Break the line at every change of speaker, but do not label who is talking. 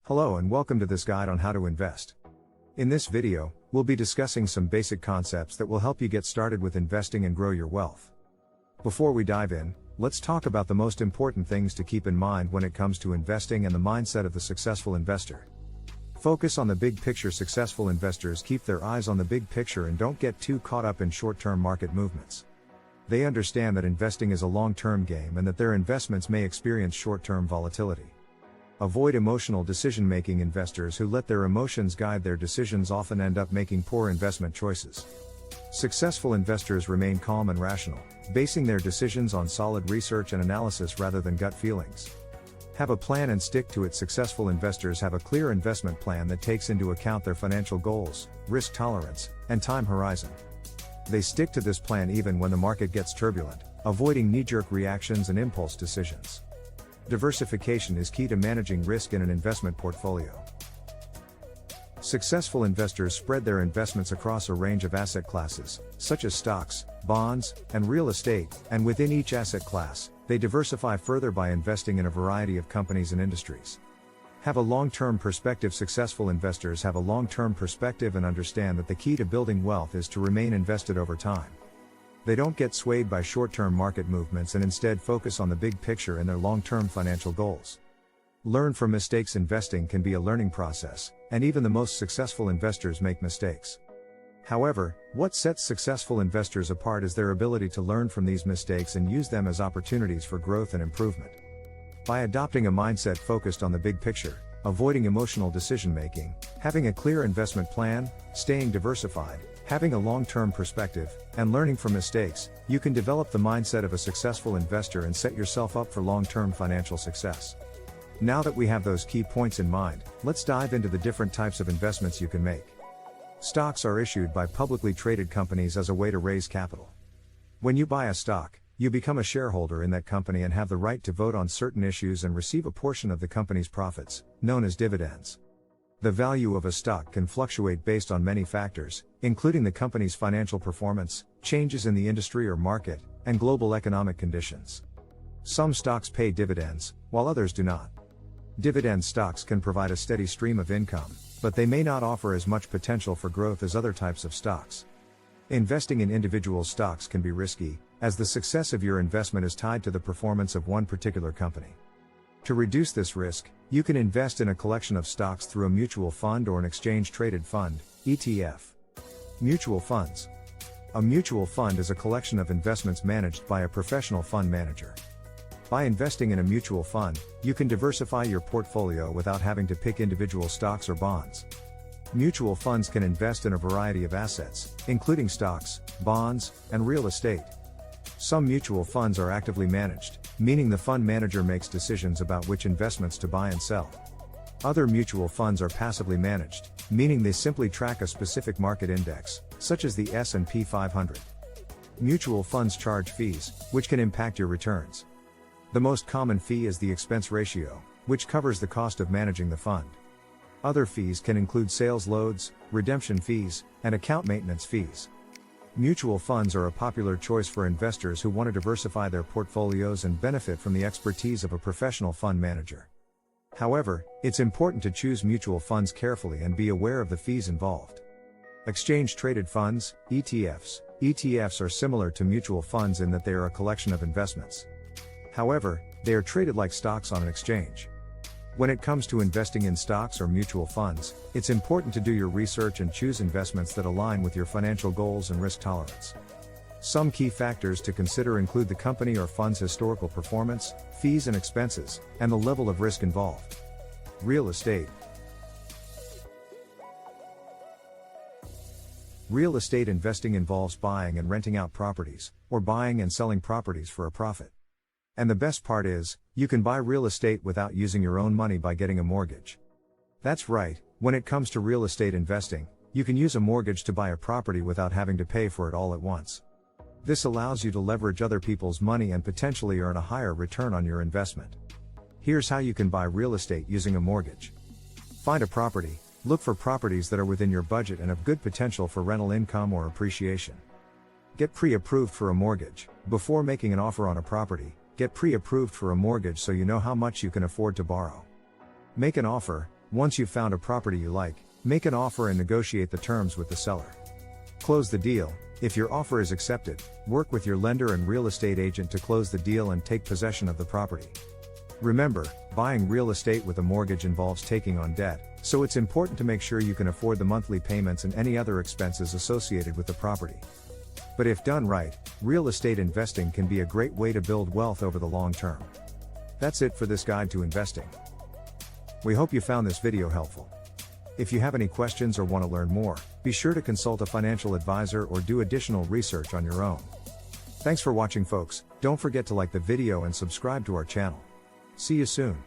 Hello and welcome to this guide on how to invest. In this video, we'll be discussing some basic concepts that will help you get started with investing and grow your wealth. Before we dive in, let's talk about the most important things to keep in mind when it comes to investing and the mindset of the successful investor. Focus on the big picture. Successful investors keep their eyes on the big picture and don't get too caught up in short-term market movements. They understand that investing is a long-term game and that their investments may experience short-term volatility. Avoid emotional decision-making. Investors who let their emotions guide their decisions often end up making poor investment choices. Successful investors remain calm and rational, basing their decisions on solid research and analysis rather than gut feelings. Have a plan and stick to it. Successful investors have a clear investment plan that takes into account their financial goals, risk tolerance, and time horizon. They stick to this plan even when the market gets turbulent, avoiding knee-jerk reactions and impulse decisions. Diversification is key to managing risk in an investment portfolio. Successful investors spread their investments across a range of asset classes, such as stocks, bonds, and real estate, and within each asset class, they diversify further by investing in a variety of companies and industries. Have a long-term perspective. Successful investors have a long-term perspective and understand that the key to building wealth is to remain invested over time. They don't get swayed by short-term market movements and instead focus on the big picture and their long-term financial goals. Learn from mistakes. Investing can be a learning process, and even the most successful investors make mistakes. However, what sets successful investors apart is their ability to learn from these mistakes and use them as opportunities for growth and improvement. By adopting a mindset focused on the big picture, avoiding emotional decision-making, having a clear investment plan, staying diversified, having a long-term perspective, and learning from mistakes, you can develop the mindset of a successful investor and set yourself up for long-term financial success. Now that we have those key points in mind, let's dive into the different types of investments you can make. Stocks are issued by publicly traded companies as a way to raise capital. When you buy a stock, you become a shareholder in that company and have the right to vote on certain issues and receive a portion of the company's profits, known as dividends. The value of a stock can fluctuate based on many factors, including the company's financial performance, changes in the industry or market, and global economic conditions. Some stocks pay dividends, while others do not. Dividend stocks can provide a steady stream of income, but they may not offer as much potential for growth as other types of stocks. Investing in individual stocks can be risky, as the success of your investment is tied to the performance of one particular company. To reduce this risk, you can invest in a collection of stocks through a mutual fund or an exchange-traded fund, ETF. Mutual funds. A mutual fund is a collection of investments managed by a professional fund manager. By investing in a mutual fund, you can diversify your portfolio without having to pick individual stocks or bonds. Mutual funds can invest in a variety of assets, including stocks, bonds, and real estate. Some mutual funds are actively managed, meaning the fund manager makes decisions about which investments to buy and sell. Other mutual funds are passively managed, meaning they simply track a specific market index, such as the S&P 500. Mutual funds charge fees, which can impact your returns. The most common fee is the expense ratio, which covers the cost of managing the fund. Other fees can include sales loads, redemption fees, and account maintenance fees. Mutual funds are a popular choice for investors who want to diversify their portfolios and benefit from the expertise of a professional fund manager. However, it's important to choose mutual funds carefully and be aware of the fees involved. Exchange-traded funds, ETFs. ETFs are similar to mutual funds in that they are a collection of investments. However, they are traded like stocks on an exchange. When it comes to investing in stocks or mutual funds, it's important to do your research and choose investments that align with your financial goals and risk tolerance. Some key factors to consider include the company or fund's historical performance, fees and expenses, and the level of risk involved. Real estate. Real estate investing involves buying and renting out properties, or buying and selling properties for a profit. And the best part is, you can buy real estate without using your own money by getting a mortgage. That's right, when it comes to real estate investing, you can use a mortgage to buy a property without having to pay for it all at once. This allows you to leverage other people's money and potentially earn a higher return on your investment. Here's how you can buy real estate using a mortgage. Find a property, look for properties that are within your budget and have good potential for rental income or appreciation. Get pre-approved for a mortgage. Before making an offer on a property, get pre-approved for a mortgage so you know how much you can afford to borrow. Make an offer, Once you've found a property you like, make an offer and negotiate the terms with the seller. Close the deal. If your offer is accepted, work with your lender and real estate agent to close the deal and take possession of the property. Remember, buying real estate with a mortgage involves taking on debt, so it's important to make sure you can afford the monthly payments and any other expenses associated with the property. But if done right, real estate investing can be a great way to build wealth over the long term. That's it for this guide to investing. We hope you found this video helpful. If you have any questions or want to learn more, be sure to consult a financial advisor or do additional research on your own. Thanks for watching, folks. Don't forget to like the video and subscribe to our channel. See you soon.